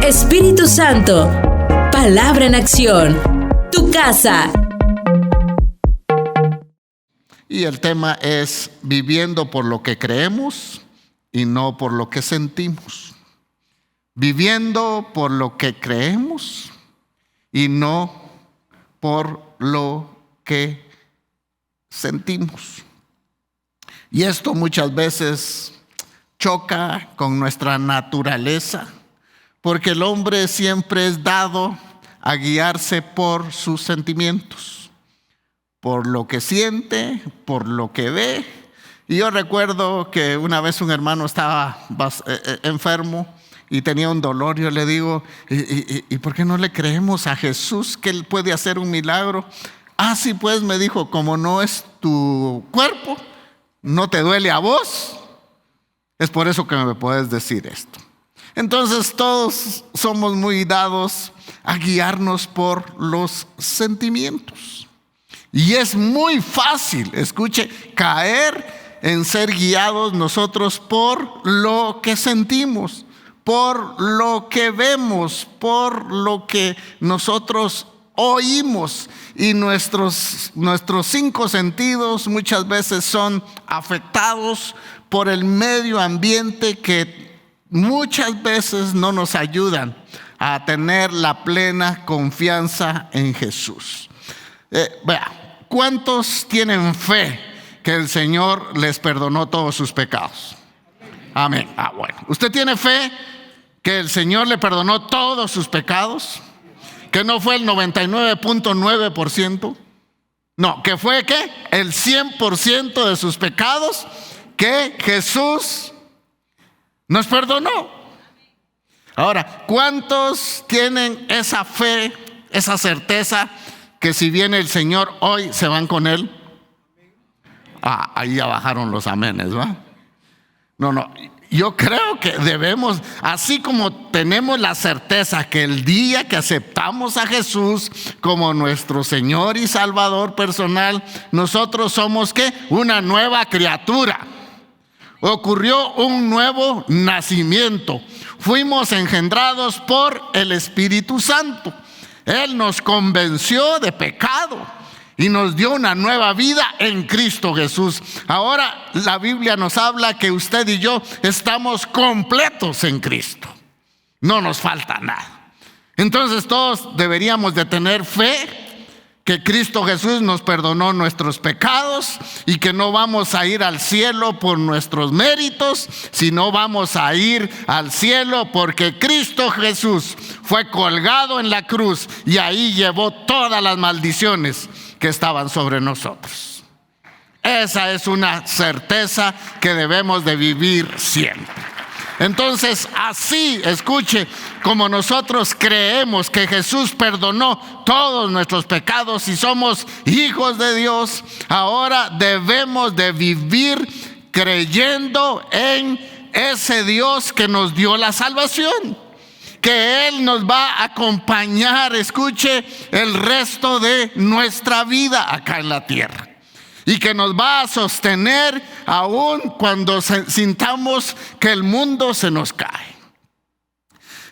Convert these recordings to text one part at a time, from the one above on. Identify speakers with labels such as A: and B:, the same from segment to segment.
A: Espíritu Santo, palabra en acción, tu casa.
B: Y el tema es viviendo por lo que creemos y no por lo que sentimos. Viviendo por lo que creemos y no por lo que sentimos. Y esto muchas veces choca con nuestra naturaleza, porque el hombre siempre es dado a guiarse por sus sentimientos, por lo que siente, por lo que ve. Y yo recuerdo que una vez un hermano estaba enfermo y tenía un dolor. Yo le digo, ¿y por qué no le creemos a Jesús que Él puede hacer un milagro? Sí, pues, me dijo, como no es tu cuerpo, no te duele a vos, es por eso que me puedes decir esto. Entonces todos somos muy dados a guiarnos por los sentimientos. Y es muy fácil, escuche, caer en ser guiados nosotros por lo que sentimos, por lo que vemos, por lo que nosotros oímos. Y nuestros 5 sentidos muchas veces son afectados por el medio ambiente que muchas veces no nos ayudan a tener la plena confianza en Jesús. ¿Cuántos tienen fe que el Señor les perdonó todos sus pecados? Amén. Bueno. ¿Usted tiene fe que el Señor le perdonó todos sus pecados? ¿Que no fue el 99.9%? No, que fue ¿qué? El 100% de sus pecados que Jesús nos perdonó. Ahora, ¿cuántos tienen esa fe, esa certeza que si viene el Señor hoy se van con Él? Ahí ya bajaron los amenes, ¿va? No, yo creo que debemos, así como tenemos la certeza que el día que aceptamos a Jesús como nuestro Señor y Salvador personal, nosotros somos ¿qué? Una nueva criatura. Ocurrió un nuevo nacimiento. Fuimos engendrados por el Espíritu Santo. Él nos convenció de pecado y nos dio una nueva vida en Cristo Jesús. Ahora la Biblia nos habla que usted y yo estamos completos en Cristo. No nos falta nada. Entonces todos deberíamos de tener fe que Cristo Jesús nos perdonó nuestros pecados y que no vamos a ir al cielo por nuestros méritos, sino vamos a ir al cielo porque Cristo Jesús fue colgado en la cruz y ahí llevó todas las maldiciones que estaban sobre nosotros. Esa es una certeza que debemos de vivir siempre. Entonces, así, escuche, como nosotros creemos que Jesús perdonó todos nuestros pecados y somos hijos de Dios, ahora debemos de vivir creyendo en ese Dios que nos dio la salvación, que Él nos va a acompañar, escuche, el resto de nuestra vida acá en la tierra. Y que nos va a sostener aún cuando sintamos que el mundo se nos cae.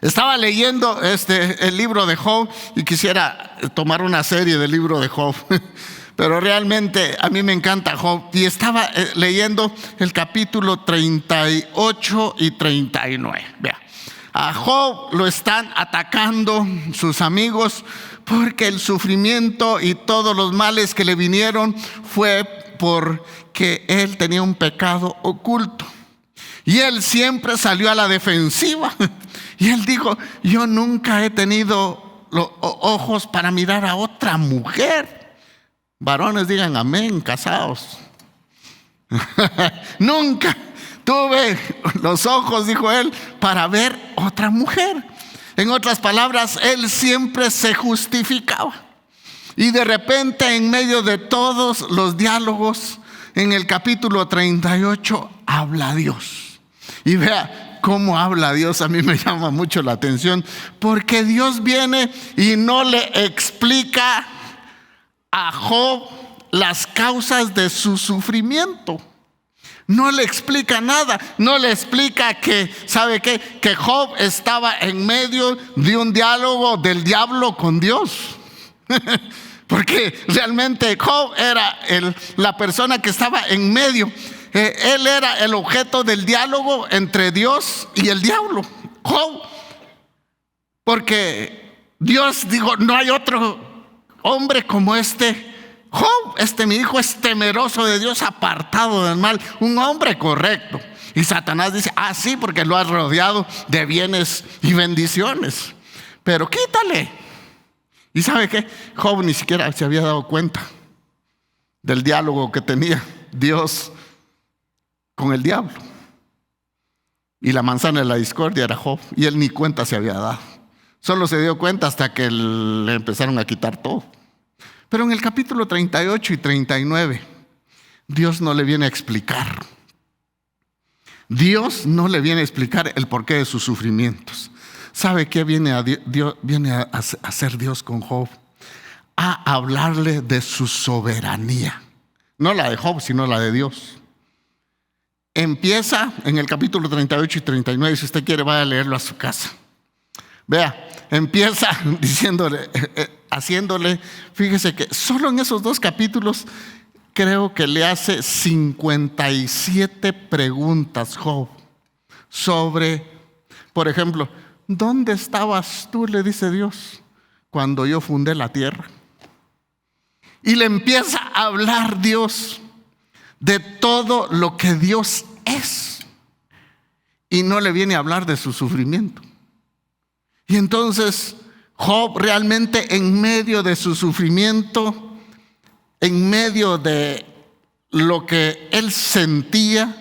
B: Estaba leyendo el libro de Job y quisiera tomar una serie del libro de Job. Pero realmente a mí me encanta Job. Y estaba leyendo el capítulo 38 y 39. Vea, a Job lo están atacando sus amigos porque el sufrimiento y todos los males que le vinieron fue porque él tenía un pecado oculto. Y él siempre salió a la defensiva. Y él dijo, yo nunca he tenido los ojos para mirar a otra mujer. Varones digan amén, casados. Nunca tuve los ojos, dijo él, para ver otra mujer. En otras palabras, él siempre se justificaba. Y de repente, en medio de todos los diálogos, en el capítulo 38, habla Dios. Y vea cómo habla Dios, a mí me llama mucho la atención, porque Dios viene y no le explica a Job las causas de su sufrimiento. No le explica nada, no le explica que, ¿sabe qué? Que Job estaba en medio de un diálogo del diablo con Dios. Porque realmente Job era la persona que estaba en medio. Él era el objeto del diálogo entre Dios y el diablo. Job. Porque Dios dijo, no hay otro hombre como este Job. Mi hijo es temeroso de Dios, apartado del mal, un hombre correcto. Y Satanás dice, sí, porque lo has rodeado de bienes y bendiciones. Pero quítale. ¿Y sabe qué? Job ni siquiera se había dado cuenta del diálogo que tenía Dios con el diablo. Y la manzana de la discordia era Job, y él ni cuenta se había dado. Solo se dio cuenta hasta que le empezaron a quitar todo. Pero en el capítulo 38 y 39, Dios no le viene a explicar. Dios no le viene a explicar el porqué de sus sufrimientos. ¿Sabe qué viene a hacer Dios con Job? A hablarle de su soberanía. No la de Job, sino la de Dios. Empieza en el capítulo 38 y 39, si usted quiere vaya a leerlo a su casa. Vea, empieza diciéndole, haciéndole, fíjese que solo en esos 2 capítulos creo que le hace 57 preguntas Job sobre, por ejemplo, ¿dónde estabas tú? Le dice Dios, cuando yo fundé la tierra. Y le empieza a hablar Dios de todo lo que Dios es. Y no le viene a hablar de su sufrimiento. Y entonces Job realmente en medio de su sufrimiento, en medio de lo que él sentía,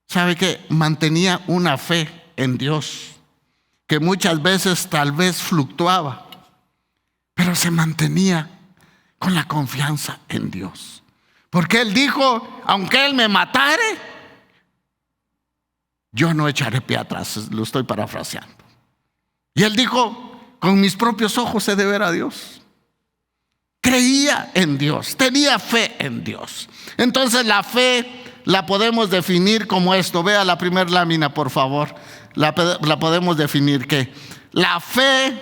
B: ¿sabe qué? Mantenía una fe en Dios, que muchas veces tal vez fluctuaba, pero se mantenía con la confianza en Dios. Porque él dijo, aunque él me matare, yo no echaré pie atrás. Lo estoy parafraseando. Y él dijo, con mis propios ojos he de ver a Dios. Creía en Dios, tenía fe en Dios. Entonces la fe la podemos definir como esto. Vea la primera lámina, por favor. La podemos definir que la fe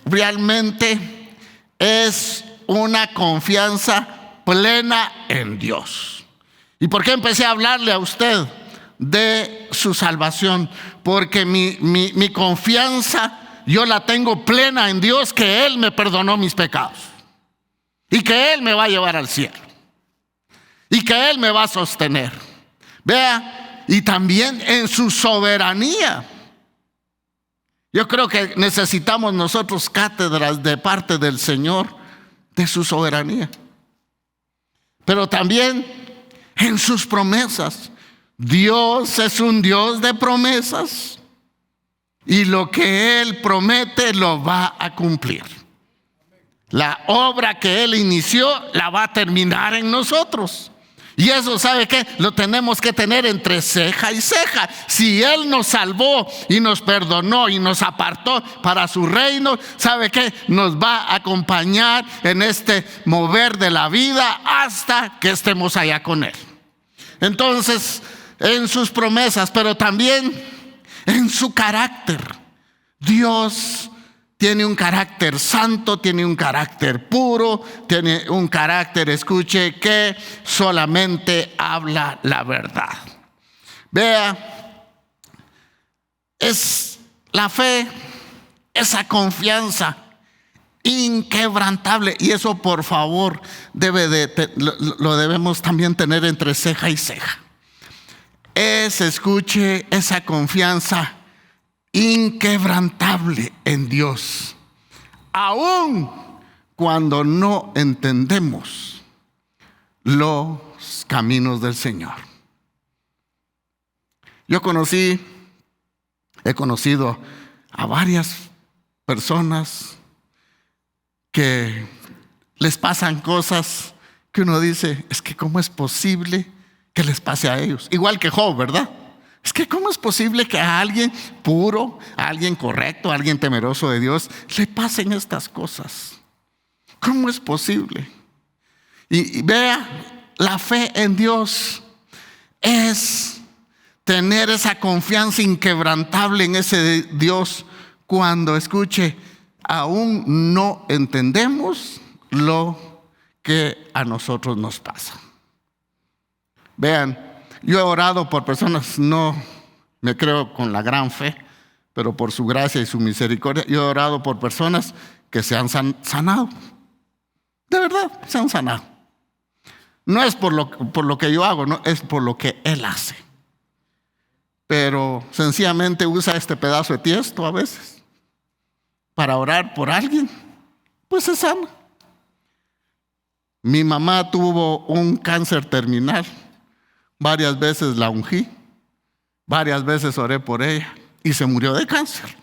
B: realmente es una confianza plena en Dios. ¿Y por qué empecé a hablarle a usted de su salvación? Porque mi confianza yo la tengo plena en Dios, que Él me perdonó mis pecados y que Él me va a llevar al cielo y que Él me va a sostener. Vea, y también en su soberanía. Yo creo que necesitamos nosotros cátedras de parte del Señor de su soberanía. Pero también en sus promesas. Dios es un Dios de promesas. Y lo que Él promete lo va a cumplir. La obra que Él inició la va a terminar en nosotros. Y eso, ¿sabe qué? Lo tenemos que tener entre ceja y ceja. Si Él nos salvó y nos perdonó y nos apartó para su reino, ¿sabe qué? Nos va a acompañar en este mover de la vida hasta que estemos allá con Él. Entonces, en sus promesas, pero también en su carácter. Dios tiene un carácter santo, tiene un carácter puro, tiene un carácter, escuche, que solamente habla la verdad. Vea, es la fe, esa confianza inquebrantable, y eso por favor lo debemos también tener entre ceja y ceja. Escuche, esa confianza inquebrantable en Dios, aun cuando no entendemos los caminos del Señor. Yo he conocido a varias personas que les pasan cosas que uno dice, es que ¿cómo es posible que les pase a ellos? Igual que Job, ¿verdad? Es que ¿cómo es posible que a alguien puro, a alguien correcto, a alguien temeroso de Dios le pasen estas cosas? ¿Cómo es posible? Y vea, la fe en Dios es tener esa confianza inquebrantable en ese Dios cuando, escuche, aún no entendemos lo que a nosotros nos pasa. Vean, yo he orado por personas, no me creo con la gran fe, pero por su gracia y su misericordia, yo he orado por personas que se han sanado. De verdad, se han sanado. No es por lo que yo hago, no, es por lo que Él hace. Pero sencillamente usa este pedazo de tiesto a veces para orar por alguien, pues se sana. Mi mamá tuvo un cáncer terminal. Varias veces la ungí, varias veces oré por ella y se murió de cáncer.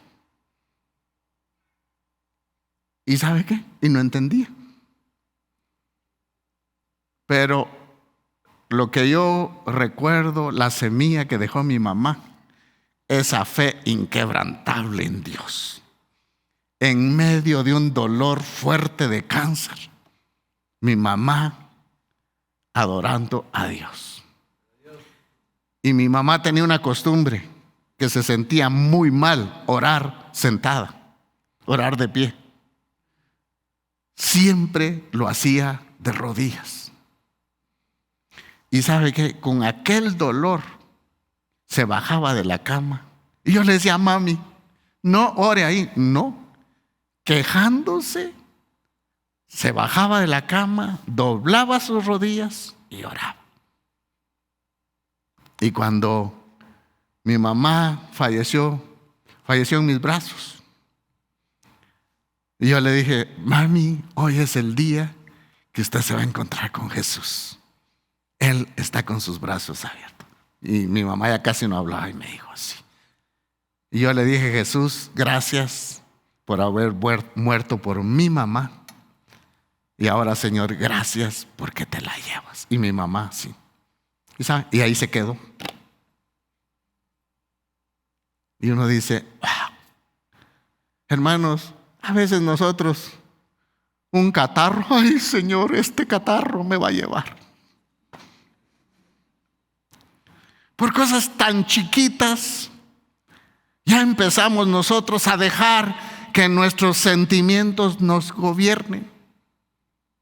B: ¿Y sabe qué? Y no entendía. Pero lo que yo recuerdo, la semilla que dejó mi mamá, esa fe inquebrantable en Dios. En medio de un dolor fuerte de cáncer, mi mamá adorando a Dios. Y mi mamá tenía una costumbre que se sentía muy mal orar sentada, orar de pie. Siempre lo hacía de rodillas. Y sabe que con aquel dolor se bajaba de la cama. Y yo le decía, mami, no ore ahí. No, quejándose, se bajaba de la cama, doblaba sus rodillas y oraba. Y cuando mi mamá falleció en mis brazos. Y yo le dije, mami, hoy es el día que usted se va a encontrar con Jesús. Él está con sus brazos abiertos. Y mi mamá ya casi no hablaba y me dijo así. Y yo le dije, Jesús, gracias por haber muerto por mi mamá. Y ahora, Señor, gracias porque te la llevas. Y mi mamá, sí. Y ahí se quedó. Y uno dice, wow. Hermanos, a veces nosotros, un catarro, ay Señor, este catarro me va a llevar. Por cosas tan chiquitas, ya empezamos nosotros a dejar que nuestros sentimientos nos gobiernen.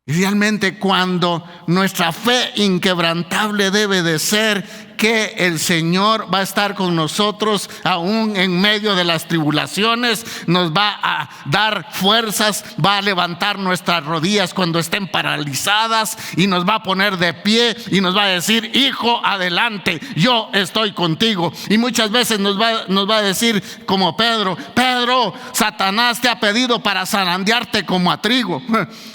B: Y realmente cuando nuestra fe inquebrantable debe de ser que el Señor va a estar con nosotros aún en medio de las tribulaciones, nos va a dar fuerzas, va a levantar nuestras rodillas cuando estén paralizadas y nos va a poner de pie y nos va a decir, hijo, adelante, yo estoy contigo. Y muchas veces nos va a decir como Pedro, Satanás te ha pedido para zarandearte como a trigo.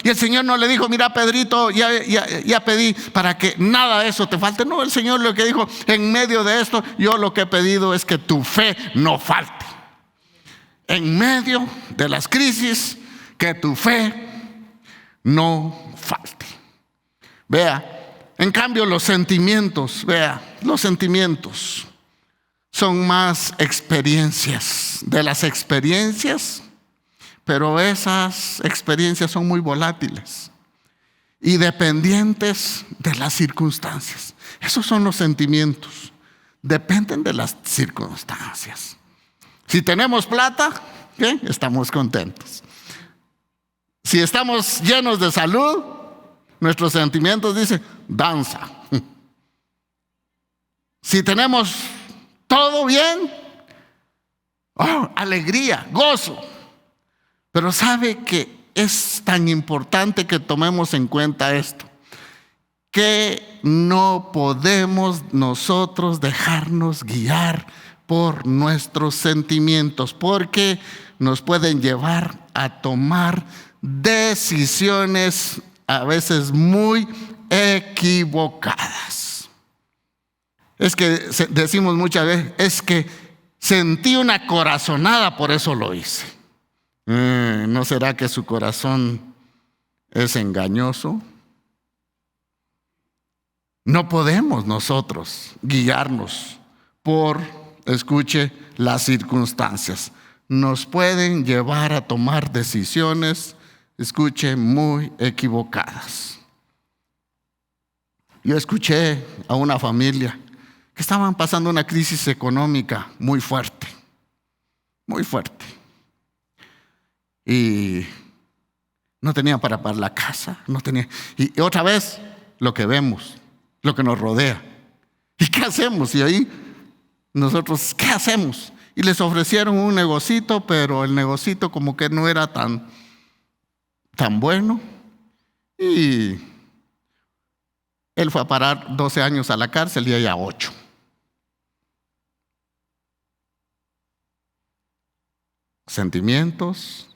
B: Y el Señor no le dijo, mira Pedrito, ya pedí para que nada de eso te falte. No, el Señor lo que dijo, en medio de esto, yo lo que he pedido es que tu fe no falte. En medio de las crisis, que tu fe no falte. Vea, en cambio los sentimientos son más experiencias. De las experiencias, pero esas experiencias son muy volátiles y dependientes de las circunstancias. Esos son los sentimientos. Dependen de las circunstancias. Si tenemos plata, ¿qué? Estamos contentos. Si estamos llenos de salud, nuestros sentimientos dicen, danza. Si tenemos todo bien, alegría, gozo. Pero sabe que es tan importante que tomemos en cuenta esto, que no podemos nosotros dejarnos guiar por nuestros sentimientos, porque nos pueden llevar a tomar decisiones a veces muy equivocadas. Es que decimos muchas veces, es que sentí una corazonada, por eso lo hice. ¿No será que su corazón es engañoso? No podemos nosotros guiarnos por, escuche, las circunstancias. Nos pueden llevar a tomar decisiones, escuche, muy equivocadas. Yo escuché a una familia que estaban pasando una crisis económica muy fuerte, muy fuerte. Y no tenían para pagar la casa, no tenían. Y otra vez, lo que vemos, lo que nos rodea. ¿Y qué hacemos? Y ahí nosotros, ¿qué hacemos? Y les ofrecieron un negocito, pero el negocito como que no era tan bueno. Y él fue a parar 12 años a la cárcel y ella 8. Sentimientos,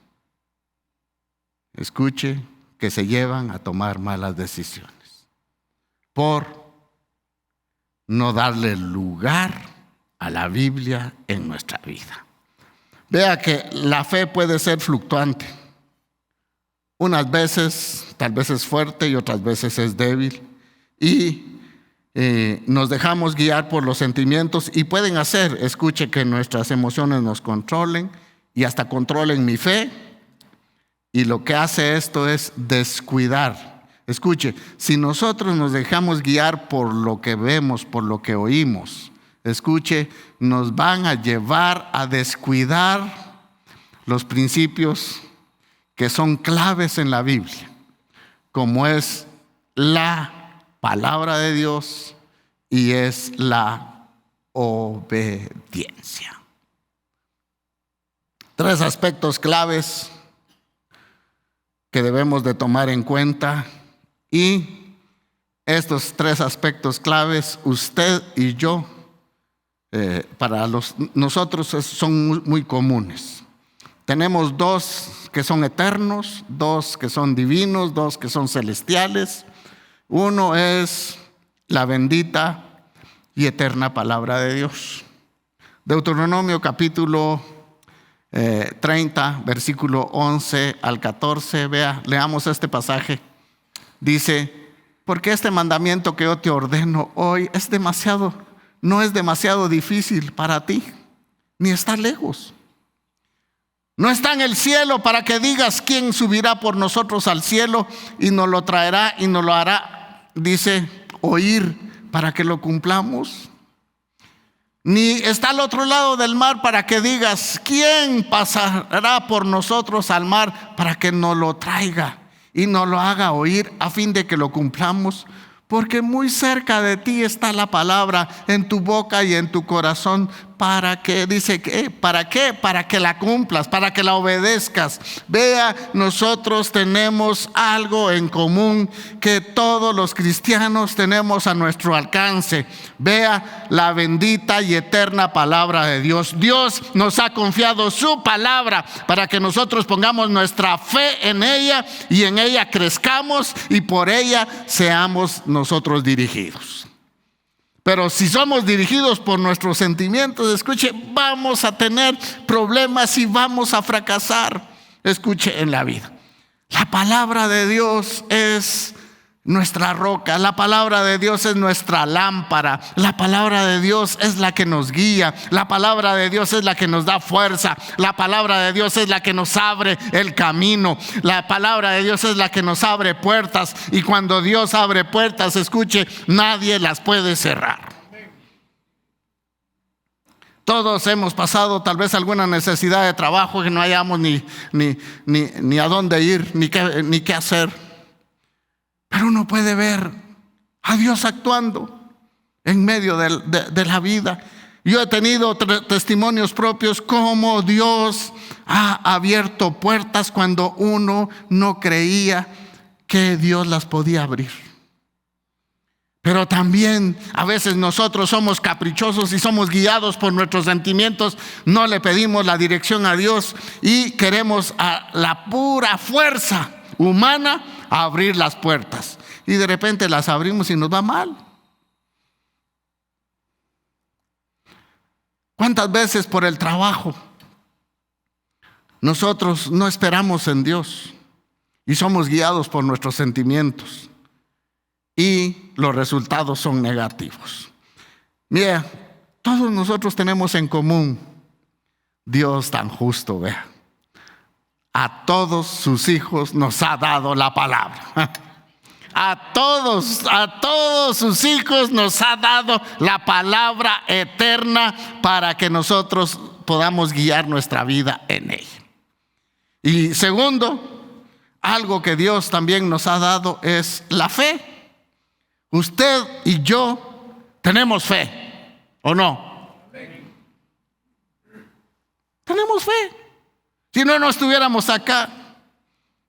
B: escuche, que se llevan a tomar malas decisiones por no darle lugar a la Biblia en nuestra vida. Vea que la fe puede ser fluctuante. Unas veces, tal vez es fuerte y otras veces es débil. Y nos dejamos guiar por los sentimientos y pueden hacer, escuche, que nuestras emociones nos controlen y hasta controlen mi fe. Y lo que hace esto es descuidar. Escuche, si nosotros nos dejamos guiar por lo que vemos, por lo que oímos, escuche, nos van a llevar a descuidar los principios que son claves en la Biblia, como es la palabra de Dios y es la obediencia. 3 aspectos claves que debemos de tomar en cuenta, y estos 3 aspectos claves, usted y yo, para nosotros son muy comunes. Tenemos 2 que son eternos, 2 que son divinos, 2 que son celestiales. Uno es la bendita y eterna palabra de Dios. Deuteronomio capítulo 30, versículo 11 al 14. Leamos este pasaje. Dice: porque este mandamiento que yo te ordeno hoy no es demasiado difícil para ti, ni está lejos. No está en el cielo para que digas: ¿quién subirá por nosotros al cielo y nos lo traerá y nos lo hará? Dice, oír para que lo cumplamos. Ni está al otro lado del mar para que digas: ¿quién pasará por nosotros al mar para que nos lo traiga y nos lo haga oír a fin de que lo cumplamos? Porque muy cerca de ti está la palabra, en tu boca y en tu corazón. ¿Para qué? Dice que ¿para qué? Para que la cumplas, para que la obedezcas. Vea, nosotros tenemos algo en común que todos los cristianos tenemos a nuestro alcance. Vea, la bendita y eterna palabra de Dios. Dios nos ha confiado su palabra para que nosotros pongamos nuestra fe en ella y en ella crezcamos y por ella seamos nosotros dirigidos. Pero si somos dirigidos por nuestros sentimientos, escuche, vamos a tener problemas y vamos a fracasar, escuche, en la vida. La palabra de Dios es nuestra roca, la palabra de Dios es nuestra lámpara, la palabra de Dios es la que nos guía, la palabra de Dios es la que nos da fuerza, la palabra de Dios es la que nos abre el camino, la palabra de Dios es la que nos abre puertas, y cuando Dios abre puertas, escuche, nadie las puede cerrar. Todos hemos pasado tal vez alguna necesidad de trabajo que no hayamos ni a dónde ir, ni qué hacer. Pero uno puede ver a Dios actuando en medio de la vida. Yo he tenido testimonios propios como Dios ha abierto puertas cuando uno no creía que Dios las podía abrir. Pero también a veces nosotros somos caprichosos y somos guiados por nuestros sentimientos. No le pedimos la dirección a Dios y queremos a la pura fuerza humana a abrir las puertas. Y de repente las abrimos y nos va mal. ¿Cuántas veces por el trabajo nosotros no esperamos en Dios y somos guiados por nuestros sentimientos y los resultados son negativos? Mira, todos nosotros tenemos en común Dios tan justo, vea. A todos sus hijos nos ha dado la palabra. a todos sus hijos nos ha dado la palabra eterna para que nosotros podamos guiar nuestra vida en ella. Y segundo, algo que Dios también nos ha dado es la fe. Usted y yo tenemos fe, ¿o no? Tenemos fe. Si no, no estuviéramos acá.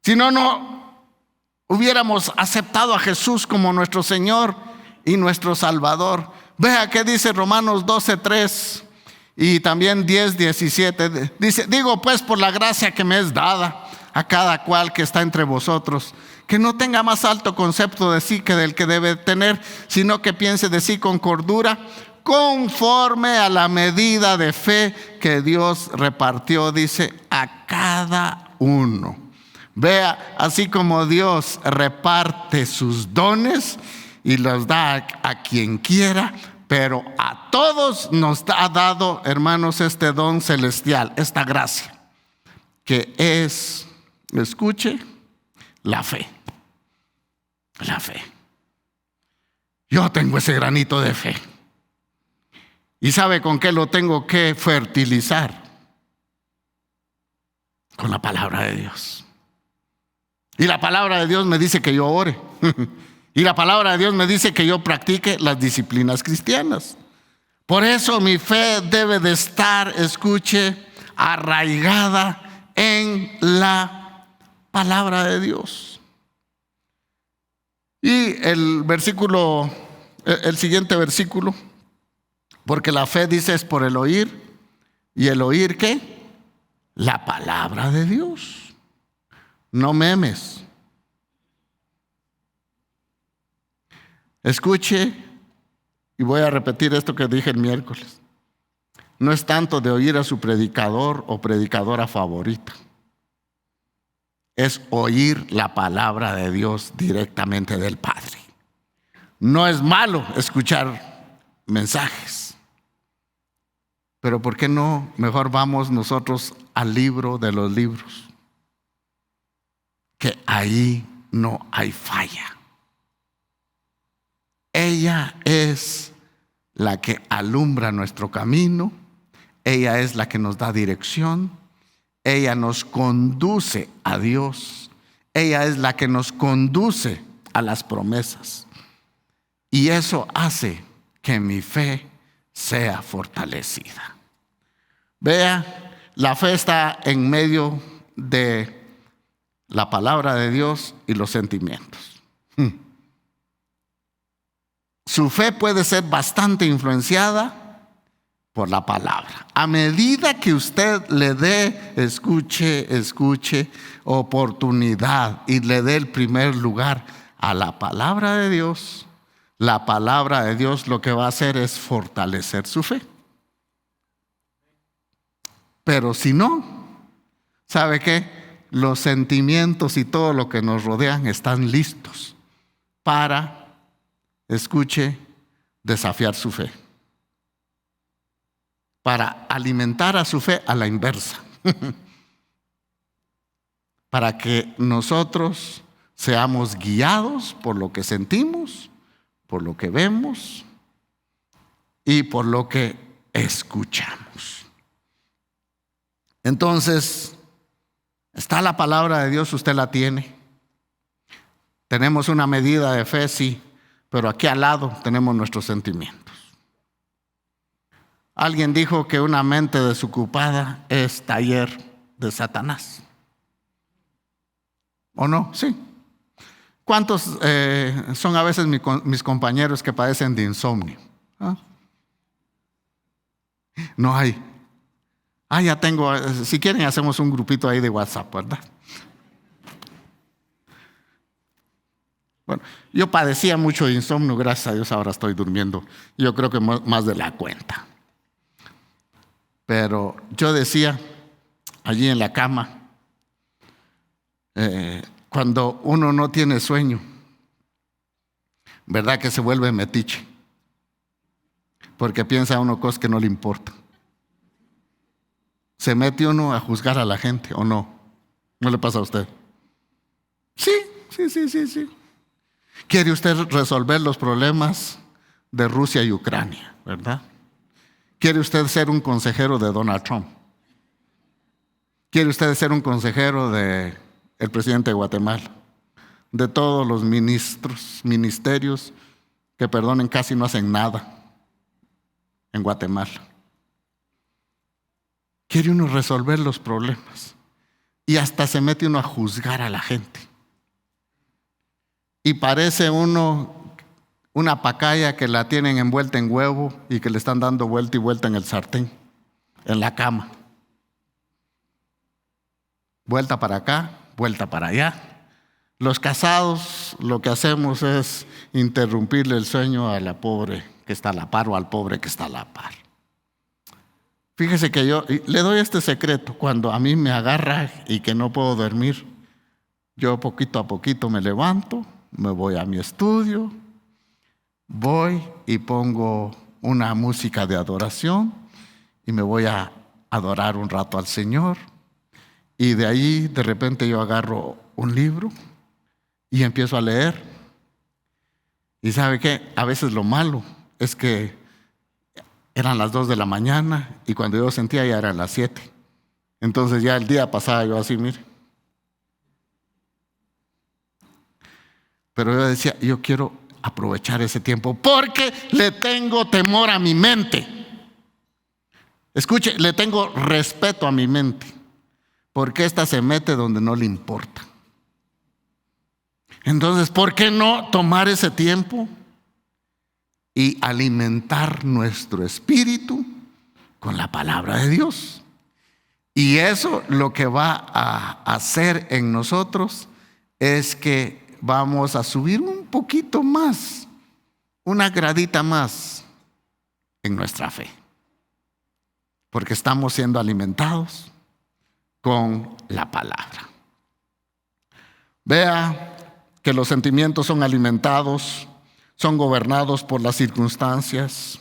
B: Si no, no hubiéramos aceptado a Jesús como nuestro Señor y nuestro Salvador. Vea qué dice Romanos 12:3 y también 10:17. Dice: digo pues por la gracia que me es dada a cada cual que está entre vosotros, que no tenga más alto concepto de sí que del que debe tener, sino que piense de sí con cordura, conforme a la medida de fe que Dios repartió, dice, a cada uno. Vea, así como Dios reparte sus dones y los da a quien quiera, pero a todos nos ha dado, hermanos, este don celestial, esta gracia, que es, escuche, la fe. La fe. Yo tengo ese granito de fe. ¿Y sabe con qué lo tengo que fertilizar? Con la palabra de Dios. Y la palabra de Dios me dice que yo ore. Y la palabra de Dios me dice que yo practique las disciplinas cristianas. Por eso mi fe debe de estar, escuche, arraigada en la palabra de Dios. Y el siguiente versículo, porque la fe, dice, es por el oír. ¿Y el oír qué? La palabra de Dios. No memes. Escuche, y voy a repetir esto que dije el miércoles. No es tanto de oír a su predicador o predicadora favorita. Es oír la palabra de Dios directamente del Padre. No es malo escuchar mensajes, pero ¿por qué no mejor vamos nosotros al libro de los libros? Que ahí no hay falla. Ella es la que alumbra nuestro camino, ella es la que nos da dirección, ella nos conduce a Dios, ella es la que nos conduce a las promesas. Y eso hace que mi fe sea fortalecida. Vea, la fe está en medio de la palabra de Dios y los sentimientos. Su fe puede ser bastante influenciada por la palabra. A medida que usted le dé, escuche, oportunidad y le dé el primer lugar a la palabra de Dios, la palabra de Dios lo que va a hacer es fortalecer su fe. Pero si no, ¿sabe qué? Los sentimientos y todo lo que nos rodean están listos para, escuche, desafiar su fe. Para alimentar a su fe a la inversa. Para que nosotros seamos guiados por lo que sentimos, por lo que vemos y por lo que escuchamos. Entonces, está la palabra de Dios, usted la tiene. Tenemos una medida de fe, sí, pero aquí al lado tenemos nuestros sentimientos. Alguien dijo que una mente desocupada es taller de Satanás. ¿O no? Sí. ¿Cuántos son a veces mis compañeros que padecen de insomnio? ¿Ah? No hay. Ya tengo. Si quieren hacemos un grupito ahí de WhatsApp, ¿verdad? Bueno, yo padecía mucho de insomnio, gracias a Dios ahora estoy durmiendo. Yo creo que más de la cuenta. Pero yo decía, allí en la cama, cuando uno no tiene sueño, ¿verdad que se vuelve metiche? Porque piensa uno cosas que no le importan. ¿Se mete uno a juzgar a la gente o no? ¿No le pasa a usted? Sí. ¿Quiere usted resolver los problemas de Rusia y Ucrania, verdad? ¿Quiere usted ser un consejero de Donald Trump? ¿Quiere usted ser un consejero del presidente de Guatemala? De todos los ministerios que, perdonen, casi no hacen nada en Guatemala. Quiere uno resolver los problemas y hasta se mete uno a juzgar a la gente. Y parece uno una pacaya que la tienen envuelta en huevo y que le están dando vuelta y vuelta en el sartén, en la cama. Vuelta para acá, vuelta para allá. Los casados lo que hacemos es interrumpirle el sueño a la pobre que está a la par o al pobre que está a la par. Fíjese que yo le doy este secreto. Cuando a mí me agarra y que no puedo dormir, yo poquito a poquito me levanto, me voy a mi estudio, voy y pongo una música de adoración y me voy a adorar un rato al Señor. Y de ahí de repente yo agarro un libro y empiezo a leer. Y ¿sabe qué? A veces lo malo es que eran las 2 de la mañana y cuando yo sentía ya eran las 7. Entonces ya el día pasaba yo así, mire. Pero yo decía, yo quiero aprovechar ese tiempo porque le tengo temor a mi mente. Escuche, le tengo respeto a mi mente porque esta se mete donde no le importa. Entonces, ¿por qué no tomar ese tiempo y alimentar nuestro espíritu con la palabra de Dios? Y eso lo que va a hacer en nosotros es que vamos a subir un poquito más, una gradita más en nuestra fe, porque estamos siendo alimentados con la palabra. Vea que los sentimientos son alimentados, son gobernados por las circunstancias,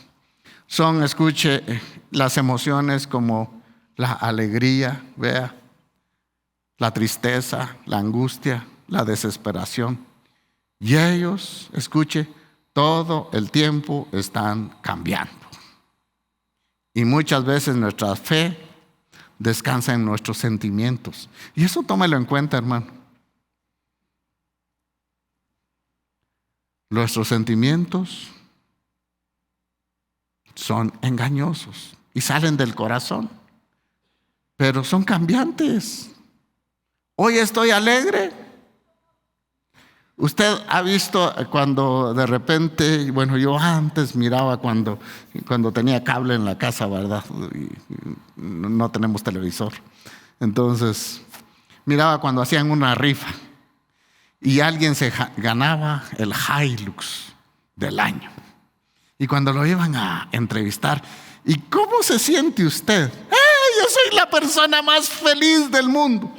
B: escuche, las emociones como la alegría, vea, la tristeza, la angustia, la desesperación. Y ellos, escuche, todo el tiempo están cambiando. Y muchas veces nuestra fe descansa en nuestros sentimientos. Y eso tómelo en cuenta, hermano. Nuestros sentimientos son engañosos y salen del corazón, pero son cambiantes. Hoy estoy alegre. Usted ha visto cuando de repente, bueno, yo antes miraba cuando tenía cable en la casa, ¿verdad? Y no tenemos televisor. Entonces, miraba cuando hacían una rifa y alguien se ganaba el Hilux del año. Y cuando lo iban a entrevistar, ¿y cómo se siente usted? Yo soy la persona más feliz del mundo.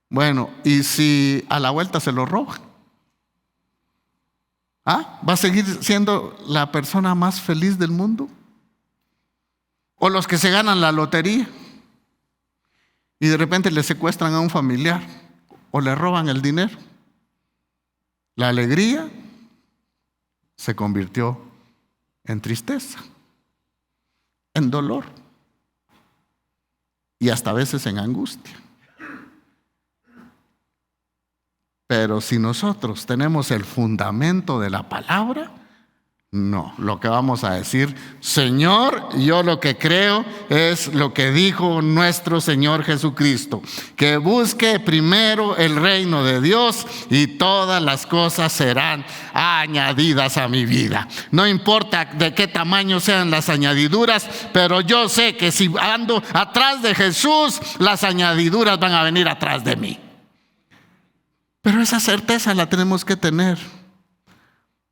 B: Bueno, ¿y si a la vuelta se lo roban? ¿Va a seguir siendo la persona más feliz del mundo? O los que se ganan la lotería y de repente le secuestran a un familiar o le roban el dinero. La alegría se convirtió en tristeza, en dolor y hasta a veces en angustia. Pero si nosotros tenemos el fundamento de la palabra, no, lo que vamos a decir, Señor, yo lo que creo es lo que dijo nuestro Señor Jesucristo, que busque primero el reino de Dios y todas las cosas serán añadidas a mi vida. No importa de qué tamaño sean las añadiduras, pero yo sé que si ando atrás de Jesús, las añadiduras van a venir atrás de mí. Pero esa certeza la tenemos que tener.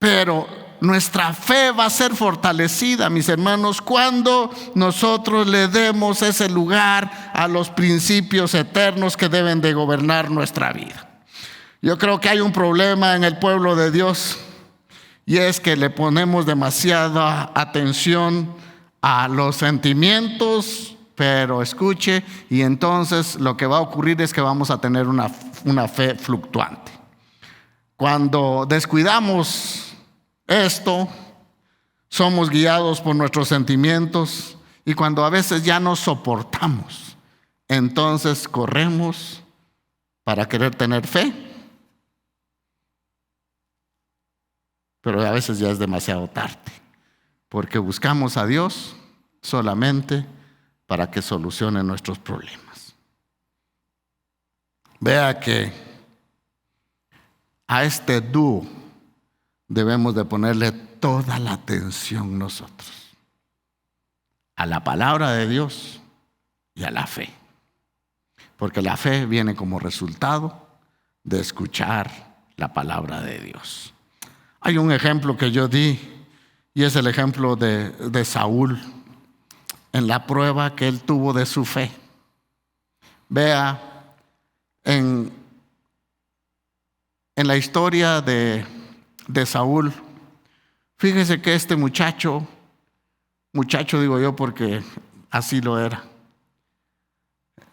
B: Pero nuestra fe va a ser fortalecida, mis hermanos, cuando nosotros le demos ese lugar a los principios eternos que deben de gobernar nuestra vida. Yo creo que hay un problema en el pueblo de Dios y es que le ponemos demasiada atención a los sentimientos. Pero escuche, y entonces lo que va a ocurrir es que vamos a tener una fe fluctuante. Cuando descuidamos esto, somos guiados por nuestros sentimientos, y cuando a veces ya no soportamos, entonces corremos para querer tener fe, pero a veces ya es demasiado tarde, porque buscamos a Dios solamente para que solucione nuestros problemas. Vea que a este dúo debemos de ponerle toda la atención nosotros, a la palabra de Dios y a la fe, porque la fe viene como resultado de escuchar la palabra de Dios. Hay un ejemplo que yo di, y es el ejemplo de Saúl en la prueba que él tuvo de su fe. Vea, en la historia de Saúl, fíjese que este muchacho digo yo porque así lo era.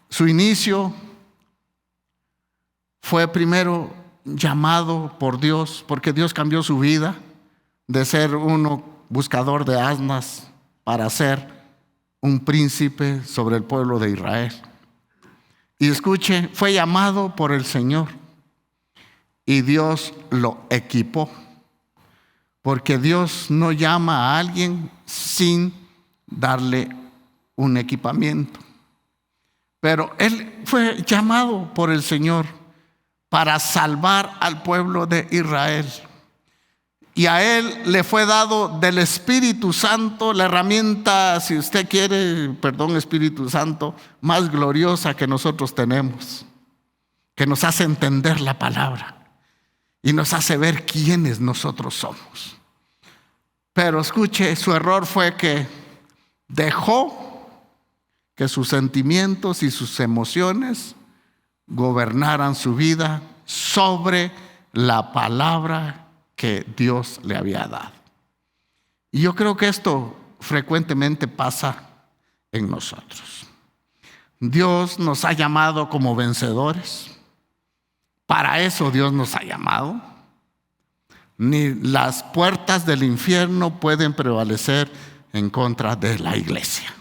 B: Su inicio fue primero llamado por Dios, porque Dios cambió su vida de ser uno buscador de asnas para ser un príncipe sobre el pueblo de Israel. Y escuche, fue llamado por el Señor y Dios lo equipó, porque Dios no llama a alguien sin darle un equipamiento. Pero él fue llamado por el Señor para salvar al pueblo de Israel. Y a él le fue dado del Espíritu Santo la herramienta, si usted quiere, Espíritu Santo, más gloriosa que nosotros tenemos, que nos hace entender la palabra y nos hace ver quiénes nosotros somos. Pero escuche, su error fue que dejó que sus sentimientos y sus emociones gobernaran su vida sobre la palabra que Dios le había dado. Y yo creo que esto frecuentemente pasa en nosotros. Dios nos ha llamado como vencedores. Para eso Dios nos ha llamado. Ni las puertas del infierno pueden prevalecer en contra de la iglesia.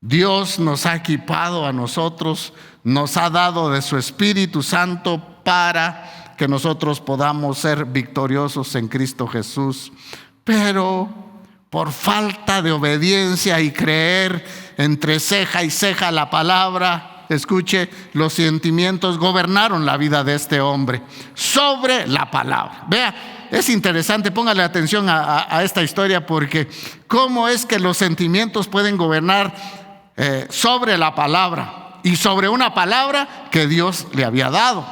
B: Dios nos ha equipado a nosotros, nos ha dado de su Espíritu Santo para que nosotros podamos ser victoriosos en Cristo Jesús. Pero por falta de obediencia y creer entre ceja y ceja la palabra, escuche, los sentimientos gobernaron la vida de este hombre sobre la palabra. Vea, es interesante, póngale atención a esta historia, porque cómo es que los sentimientos pueden gobernar sobre la palabra y sobre una palabra que Dios le había dado.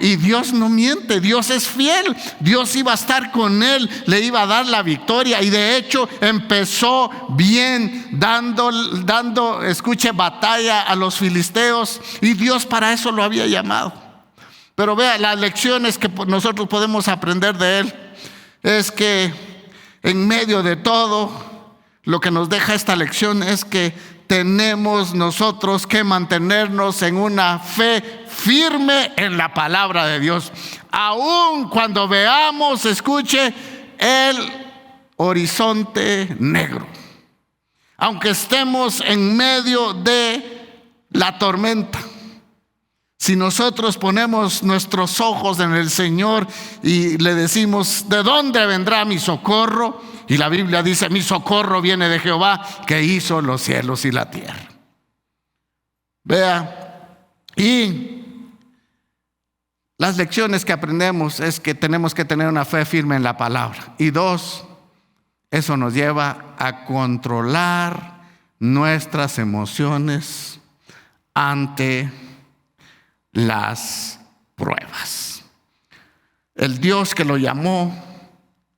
B: Y Dios no miente, Dios es fiel. Dios iba a estar con él, le iba a dar la victoria, y de hecho empezó bien dando, escuche, batalla a los filisteos, y Dios para eso lo había llamado. Pero vea, las lecciones que nosotros podemos aprender de él es que en medio de todo, lo que nos deja esta lección es que tenemos nosotros que mantenernos en una fe firme en la palabra de Dios, aun cuando veamos, escuche, el horizonte negro, aunque estemos en medio de la tormenta. Si nosotros ponemos nuestros ojos en el Señor y le decimos, ¿de dónde vendrá mi socorro? Y la Biblia dice, mi socorro viene de Jehová, que hizo los cielos y la tierra. Vea, y las lecciones que aprendemos es que tenemos que tener una fe firme en la palabra. Y dos, eso nos lleva a controlar nuestras emociones ante las pruebas. El Dios que lo llamó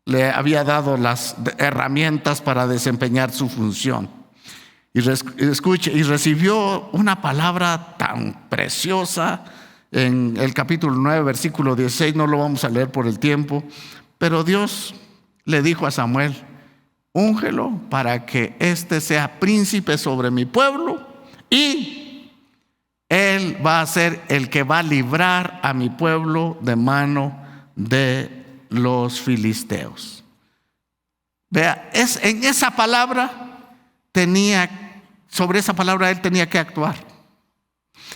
B: le había dado las herramientas para desempeñar su función. Y escuche, y recibió una palabra tan preciosa en el capítulo 9, versículo 16. No lo vamos a leer por el tiempo, pero Dios le dijo a Samuel, úngelo para que éste sea príncipe sobre mi pueblo, y él va a ser el que va a librar a mi pueblo de mano de los filisteos. Vea, en esa palabra sobre esa palabra él tenía que actuar.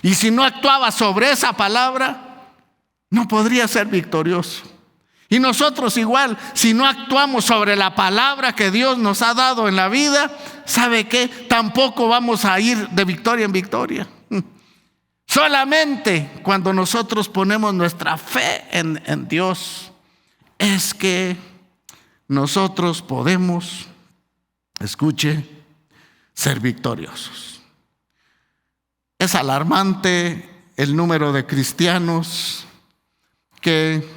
B: Y si no actuaba sobre esa palabra, no podría ser victorioso. Y nosotros igual, si no actuamos sobre la palabra que Dios nos ha dado en la vida, ¿sabe qué? Tampoco vamos a ir de victoria en victoria. Solamente cuando nosotros ponemos nuestra fe en Dios es que nosotros podemos, escuche, ser victoriosos. Es alarmante el número de cristianos que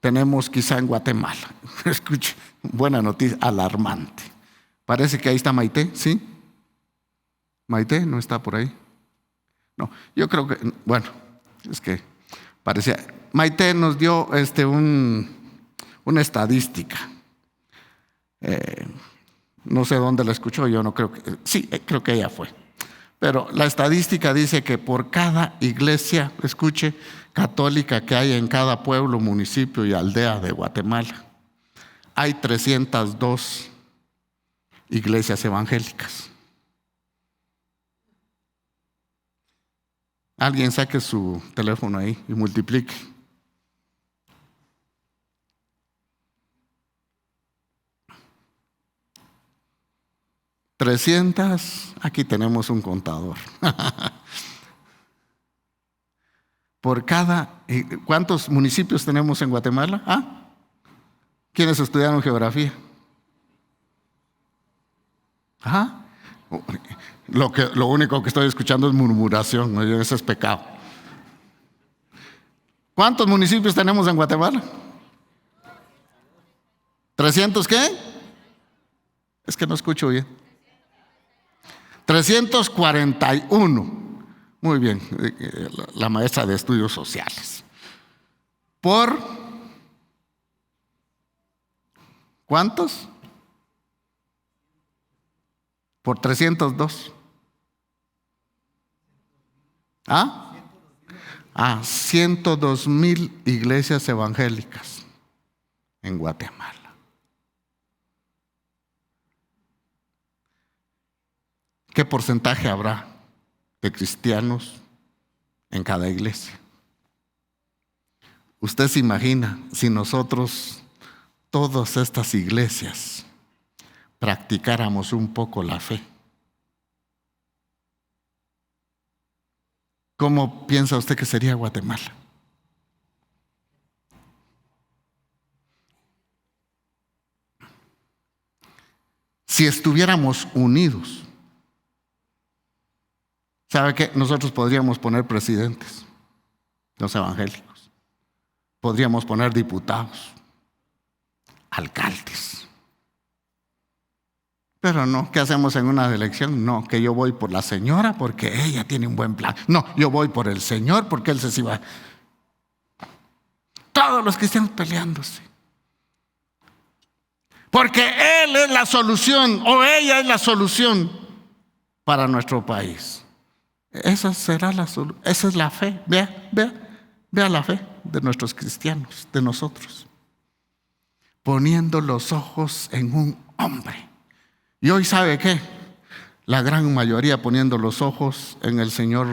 B: tenemos quizá en Guatemala. Escuche, buena noticia, alarmante. Parece que ahí está Maite, ¿sí? Maite no está por ahí. No, yo creo que, bueno, es que parecía. Maite nos dio una estadística. No sé dónde la escuchó, yo no creo que, sí, creo que ella fue. Pero la estadística dice que por cada iglesia, escuche, católica que hay en cada pueblo, municipio y aldea de Guatemala, hay 302 iglesias evangélicas. Alguien saque su teléfono ahí y multiplique. Aquí tenemos un contador. ¿Cuántos municipios tenemos en Guatemala? ¿Quiénes estudiaron geografía? Lo único que estoy escuchando es murmuración, ¿no? Ese es pecado. ¿Cuántos municipios tenemos en Guatemala? ¿300 qué? Es que no escucho bien. 341. Muy bien, la maestra de estudios sociales. ¿Por cuántos? Por 302. 102,000 iglesias evangélicas en Guatemala. ¿Qué porcentaje habrá de cristianos en cada iglesia? Usted se imagina si nosotros, todas estas iglesias, practicáramos un poco la fe. ¿Cómo piensa usted que sería Guatemala? Si estuviéramos unidos, ¿sabe qué? Nosotros podríamos poner presidentes, los evangélicos. Podríamos poner diputados, alcaldes. Pero no, ¿qué hacemos en una elección? No, que yo voy por la señora porque ella tiene un buen plan. No, yo voy por el Señor porque Él se va. Todos los cristianos peleándose. Porque Él es la solución o ella es la solución para nuestro país. Esa será esa es la fe. Vea la fe de nuestros cristianos, de nosotros. Poniendo los ojos en un hombre. Y hoy, ¿sabe qué? La gran mayoría poniendo los ojos en el señor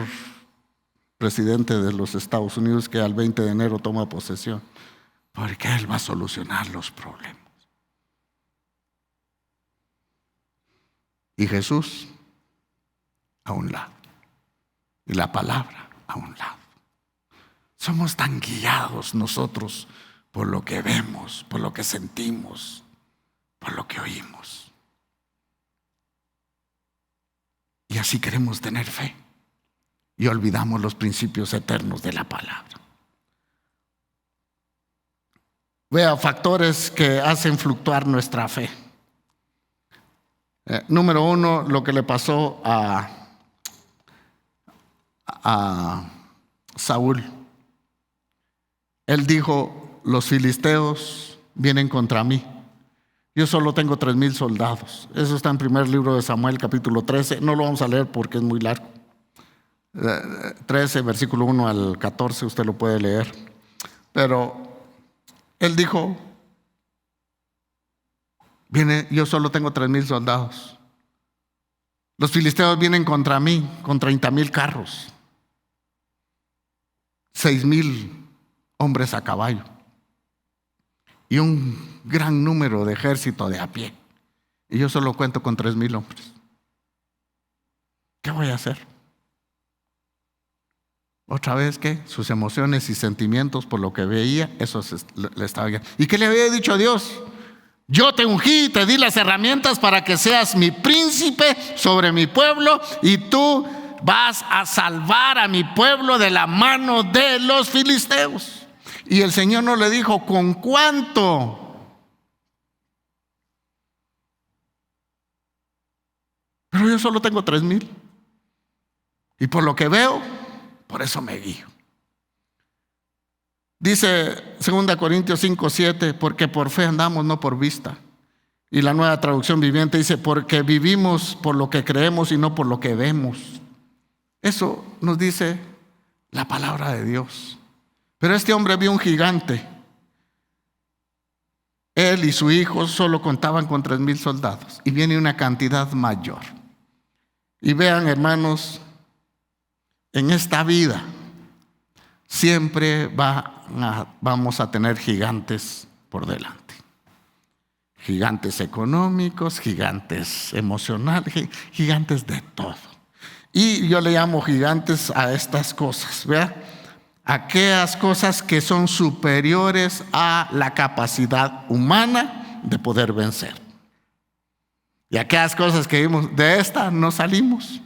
B: presidente de los Estados Unidos, que al 20 de enero toma posesión. Porque Él va a solucionar los problemas. Y Jesús a un lado. Y la palabra a un lado. Somos tan guiados nosotros por lo que vemos, por lo que sentimos, por lo que oímos. Y así queremos tener fe. Y olvidamos los principios eternos de la palabra. Vea factores que hacen fluctuar nuestra fe. Número 1, lo que le pasó a Saúl. Él dijo: los filisteos vienen contra mí. Yo solo tengo 3,000 soldados. Eso está en primer libro de Samuel, capítulo 13. No lo vamos a leer porque es muy largo. 13, versículo 1 al 14, usted lo puede leer. Pero Él dijo, yo solo tengo 3,000 soldados. Los filisteos vienen contra mí con 30,000 carros, 6,000 hombres a caballo y un gran número de ejército de a pie. Y yo solo cuento con 3,000 hombres. ¿Qué voy a hacer? Otra vez que sus emociones y sentimientos por lo que veía, eso le estaba guiando. ¿Y qué le había dicho a Dios? Yo te ungí y te di las herramientas para que seas mi príncipe sobre mi pueblo, y tú vas a salvar a mi pueblo de la mano de los filisteos. Y el Señor no le dijo con cuánto. Pero yo solo tengo 3,000. Y por lo que veo, por eso me guío. Dice 2 Corintios 5:7, porque por fe andamos, no por vista. Y la Nueva Traducción Viviente dice, porque vivimos por lo que creemos y no por lo que vemos. Eso nos dice la palabra de Dios. Pero este hombre vio un gigante. Él y su hijo solo contaban con 3,000 soldados. Y viene una cantidad mayor. Y vean, hermanos, en esta vida siempre vamos a tener gigantes por delante. Gigantes económicos, gigantes emocionales, gigantes de todo. Y yo le llamo gigantes a estas cosas, ¿verdad? Aquellas cosas que son superiores a la capacidad humana de poder vencer. Y aquellas cosas que vimos, de esta no salimos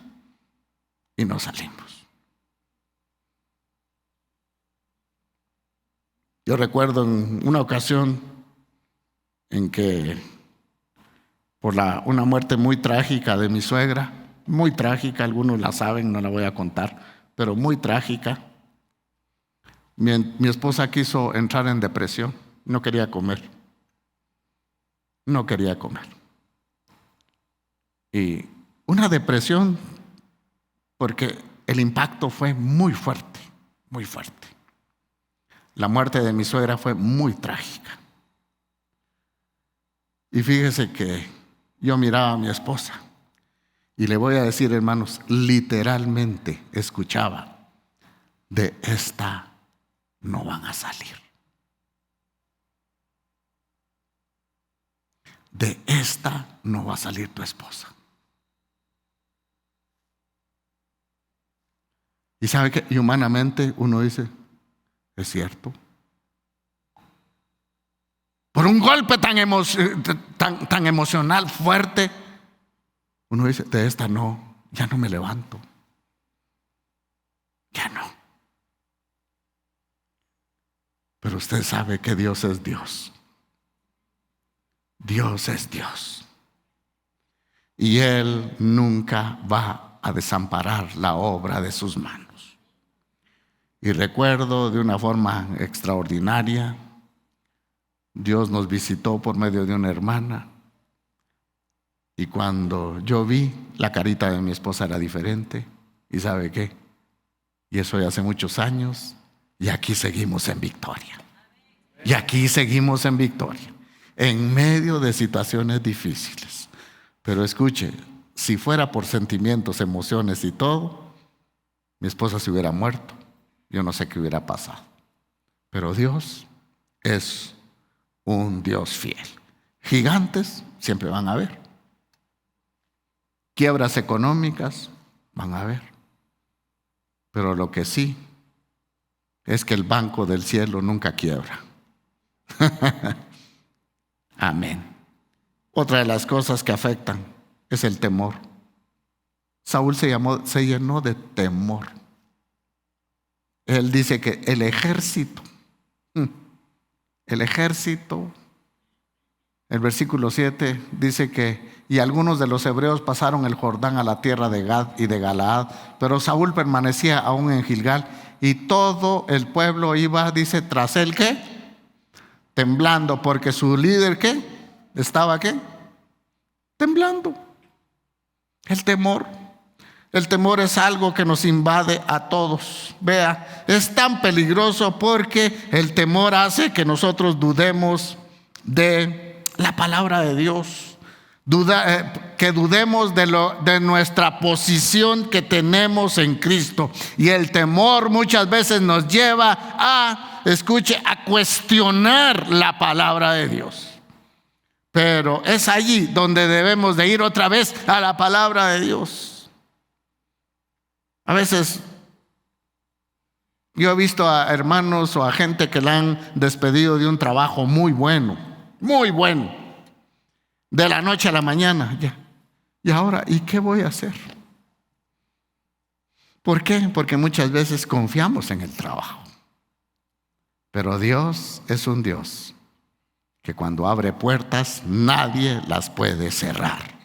B: y no salimos. Yo recuerdo en una ocasión en que por una muerte muy trágica de mi suegra, muy trágica, algunos la saben, no la voy a contar, pero muy trágica. Mi esposa quiso entrar en depresión, no quería comer. No quería comer. Y una depresión porque el impacto fue muy fuerte, muy fuerte. La muerte de mi suegra fue muy trágica. Y fíjese que yo miraba a mi esposa y le voy a decir, hermanos, literalmente escuchaba, de esta no van a salir. De esta no va a salir tu esposa. Y sabe que, y humanamente uno dice, es cierto. Por un golpe tan emocional fuerte, uno dice, de esta no, ya no me levanto. Ya no. Pero usted sabe que Dios es Dios. Dios es Dios. Y Él nunca va a desamparar la obra de sus manos. Y recuerdo de una forma extraordinaria, Dios nos visitó por medio de una hermana. Y cuando yo vi, la carita de mi esposa era diferente. ¿Y sabe qué? Y eso ya hace muchos años. Y aquí seguimos en victoria. Y aquí seguimos en victoria. En medio de situaciones difíciles. Pero escuche, si fuera por sentimientos, emociones y todo, mi esposa se hubiera muerto. Yo no sé qué hubiera pasado. Pero Dios es un Dios fiel. Gigantes siempre van a haber. Quiebras económicas van a haber. Pero lo que sí es que el banco del cielo nunca quiebra. Amén. Otra de las cosas que afectan es el temor. Saúl se llenó de temor. Él dice que el ejército, el versículo 7 dice que, y algunos de los hebreos pasaron el Jordán a la tierra de Gad y de Galaad, pero Saúl permanecía aún en Gilgal, y todo el pueblo iba, dice, tras él, ¿qué? Temblando, porque su líder, ¿qué? Estaba, ¿qué? Temblando. El temor. El temor es algo que nos invade a todos. Vea, es tan peligroso porque el temor hace que nosotros dudemos de la palabra de Dios. Que dudemos de nuestra posición que tenemos en Cristo. Y el temor muchas veces nos lleva a cuestionar la palabra de Dios. Pero es allí donde debemos de ir otra vez a la palabra de Dios. A veces yo he visto a hermanos o a gente que le han despedido de un trabajo muy bueno, de la noche a la mañana. Y ahora, ¿y qué voy a hacer? ¿Por qué? Porque muchas veces confiamos en el trabajo. Pero Dios es un Dios que cuando abre puertas nadie las puede cerrar.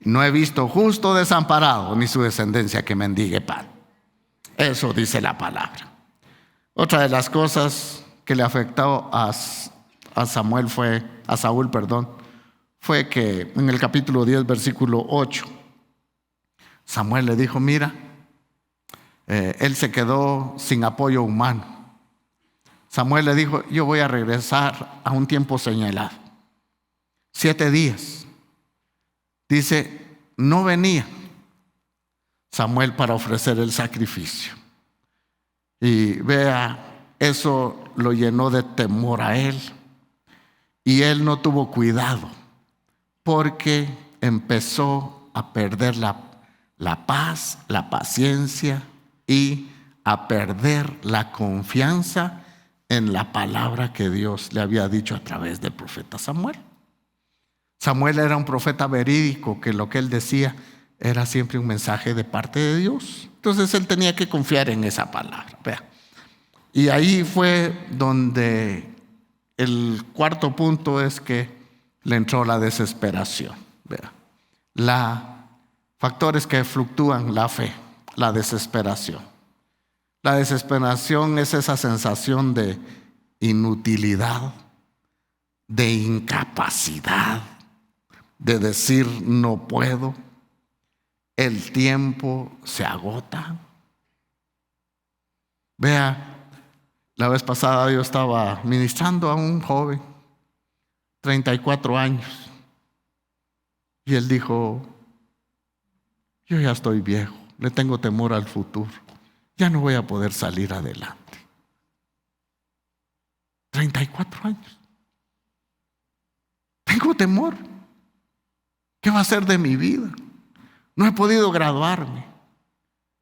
B: No he visto justo desamparado ni su descendencia que mendigue pan. Eso dice la palabra. Otra de las cosas que le afectó a Saúl fue que en el capítulo 10, versículo 8, Samuel le dijo: mira, él se quedó sin apoyo humano. Samuel le dijo: yo voy a regresar a un tiempo señalado, 7 días. Dice, no venía Samuel para ofrecer el sacrificio. Y vea, eso lo llenó de temor a él. Y él no tuvo cuidado, porque empezó a perder la paz, la paciencia y a perder la confianza en la palabra que Dios le había dicho a través del profeta Samuel. Samuel era un profeta verídico, que lo que él decía era siempre un mensaje de parte de Dios. Entonces él tenía que confiar en esa palabra. Vea. Y ahí fue donde el cuarto punto es que le entró la desesperación. Vea. Factores que fluctúan la fe, la desesperación. La desesperación es esa sensación de inutilidad, de incapacidad, de decir no puedo, el tiempo se agota. Vea, la vez pasada yo estaba ministrando a un joven, 34 años, y él dijo: yo ya estoy viejo, le tengo temor al futuro, ya no voy a poder salir adelante. 34 años. Tengo temor. ¿Qué va a ser de mi vida? No he podido graduarme.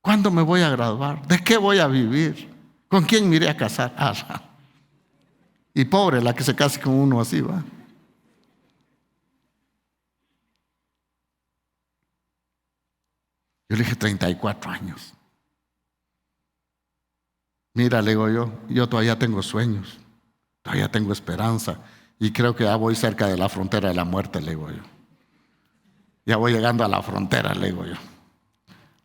B: ¿Cuándo me voy a graduar? ¿De qué voy a vivir? ¿Con quién me iré a casar? Y pobre la que se case con uno así, va. Yo le dije: 34 años. Mira, le digo yo todavía tengo sueños, todavía tengo esperanza, y creo que ya voy cerca de la frontera de la muerte, le digo yo. Ya voy llegando a la frontera, le digo yo.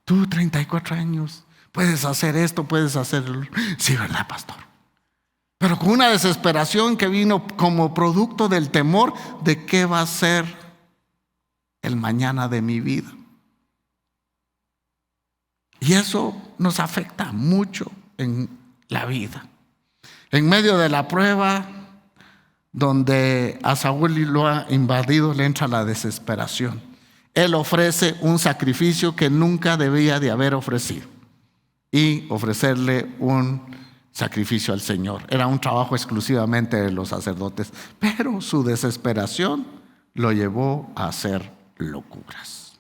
B: Tú, 34 años, puedes hacer esto, puedes hacerlo. Sí, ¿verdad, pastor? Pero con una desesperación que vino como producto del temor de qué va a ser el mañana de mi vida. Y eso nos afecta mucho en la vida. En medio de la prueba, donde a Saúl lo ha invadido, le entra la desesperación. Él ofrece un sacrificio que nunca debía de haber ofrecido, y ofrecerle un sacrificio al Señor. Era un trabajo exclusivamente de los sacerdotes, pero su desesperación lo llevó a hacer locuras.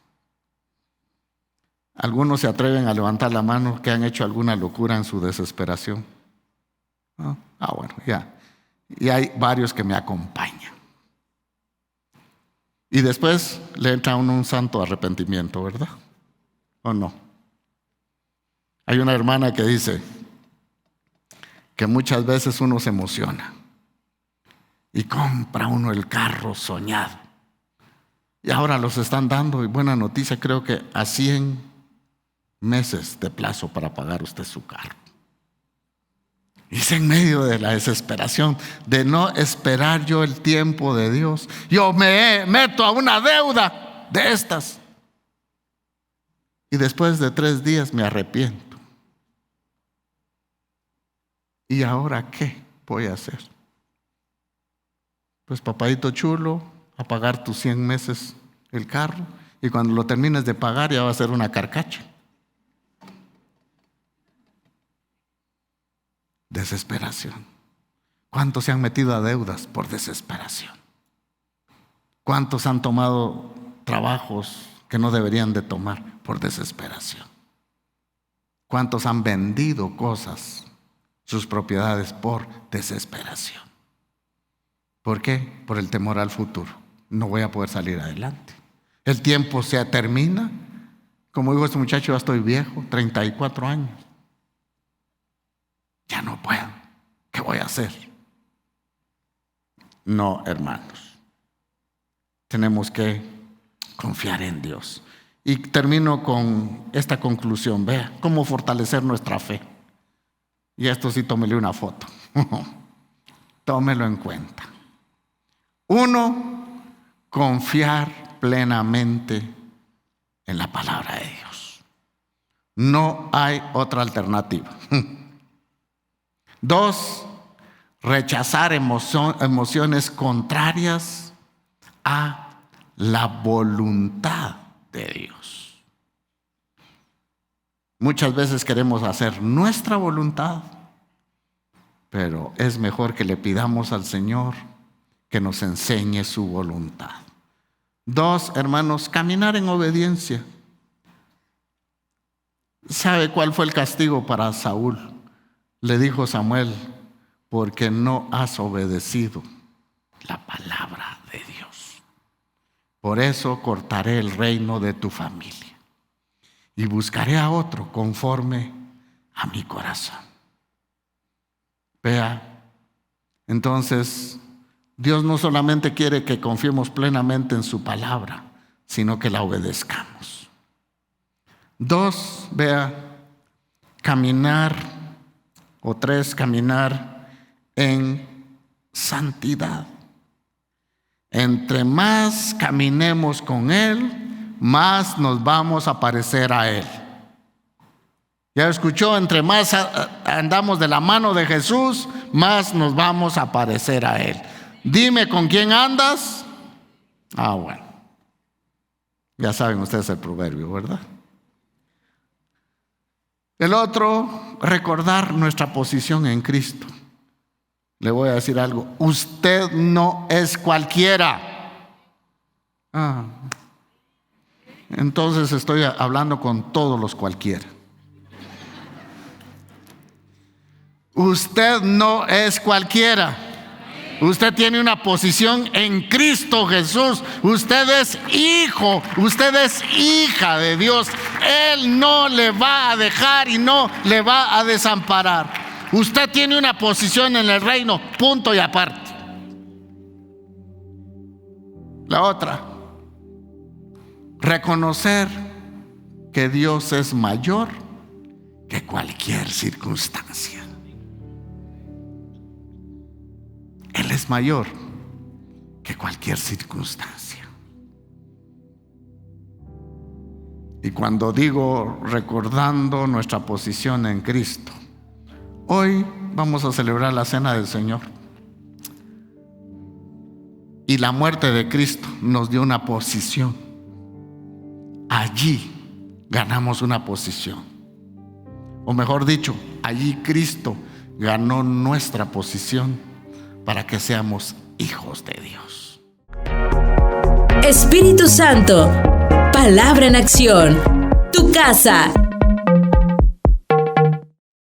B: Algunos se atreven a levantar la mano que han hecho alguna locura en su desesperación. Bueno, ya. Y hay varios que me acompañan. Y después le entra a uno un santo arrepentimiento, ¿verdad? ¿O no? Hay una hermana que dice que muchas veces uno se emociona y compra uno el carro soñado. Y ahora los están dando, y buena noticia, creo que a 100 meses de plazo para pagar usted su carro. Y es en medio de la desesperación de no esperar yo el tiempo de Dios. Yo me meto a una deuda de estas. y después de 3 días me arrepiento. ¿Y ahora qué voy a hacer? Pues papadito chulo, a pagar tus 100 meses el carro, y cuando lo termines de pagar ya va a ser una carcacha. Desesperación. ¿Cuántos se han metido a deudas por desesperación? ¿Cuántos han tomado trabajos que no deberían de tomar por desesperación? ¿Cuántos han vendido cosas, sus propiedades, por desesperación? ¿Por qué? Por el temor al futuro. No voy a poder salir adelante. El tiempo se termina. Como dijo este muchacho, ya estoy viejo, 34 años. Ya no puedo. ¿Qué voy a hacer? No, hermanos. Tenemos que confiar en Dios. Y termino con esta conclusión. Vea, cómo fortalecer nuestra fe. Y esto sí, tómele una foto. Tómelo en cuenta. 1, confiar plenamente en la palabra de Dios. No hay otra alternativa. 2, rechazar emociones contrarias a la voluntad de Dios. Muchas veces queremos hacer nuestra voluntad, pero es mejor que le pidamos al Señor que nos enseñe su voluntad. 2, hermanos, caminar en obediencia. ¿Sabe cuál fue el castigo para Saúl? Le dijo Samuel: porque no has obedecido la palabra de Dios. Por eso cortaré el reino de tu familia y buscaré a otro conforme a mi corazón. Vea, entonces Dios no solamente quiere que confiemos plenamente en su palabra, sino que la obedezcamos. 2, vea, caminar, o 3, caminar en santidad. Entre más caminemos con Él, más nos vamos a parecer a Él. Ya escuchó, entre más andamos de la mano de Jesús, más nos vamos a parecer a Él. Dime con quién andas. Bueno, ya saben ustedes el proverbio, ¿verdad? El otro, recordar nuestra posición en Cristo. Le voy a decir algo: usted no es cualquiera. Entonces estoy hablando con todos los cualquiera. Usted no es cualquiera. Usted tiene una posición en Cristo Jesús. Usted es hijo, usted es hija de Dios. Él no le va a dejar y no le va a desamparar. Usted tiene una posición en el reino, punto y aparte. La otra, reconocer que Dios es mayor que cualquier circunstancia. Él es mayor que cualquier circunstancia. Y cuando digo recordando nuestra posición en Cristo, hoy vamos a celebrar la Cena del Señor. Y la muerte de Cristo nos dio una posición. Allí ganamos una posición. O mejor dicho, allí Cristo ganó nuestra posición para que seamos hijos de Dios.
A: Espíritu Santo, palabra en acción. Tu casa